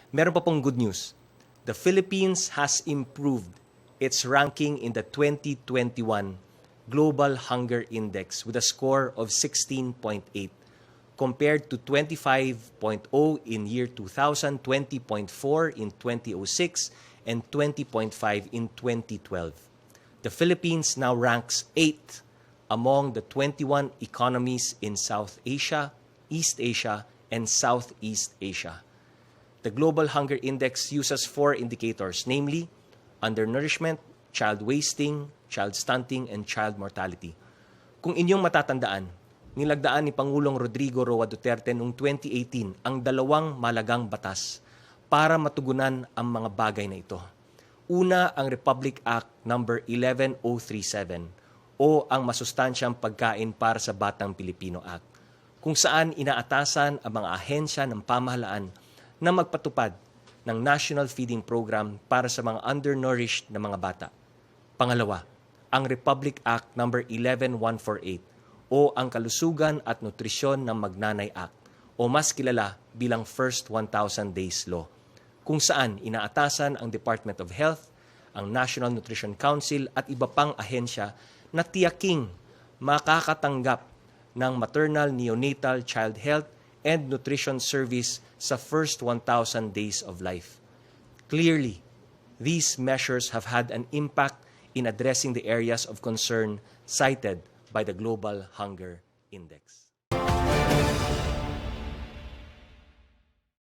Meron pa pong good news. The Philippines has improved its ranking in the 2021 Global Hunger Index with a score of 16.8 compared to 25.0 in year 2000, 20.4 in 2006, and 20.5 in 2012. The Philippines now ranks 8th among the 21 economies in South Asia, East Asia, and Southeast Asia. The Global Hunger Index uses 4 indicators, namely undernourishment, child wasting, child stunting, and child mortality. Kung inyong matatandaan, nilagdaan ni Pangulong Rodrigo Roa Duterte noong 2018 ang 2 malagang batas para matugunan ang mga bagay na ito. Una, ang Republic Act No. 11037 o ang Masustansyang Pagkain para sa Batang Pilipino Act, kung saan inaatasan ang mga ahensya ng pamahalaan na magpatupad ng National Feeding Program para sa mga undernourished na mga bata. Pangalawa, ang Republic Act No. 11148 o ang Kalusugan at Nutrisyon ng Magnanay Act o mas kilala bilang First 1,000 Days Law, kung saan inaatasan ang Department of Health, ang National Nutrition Council at iba pang ahensya na tiyaking makakatanggap ng maternal, neonatal, child health, and nutrition service sa first 1,000 days of life. Clearly, these measures have had an impact in addressing the areas of concern cited by the Global Hunger Index.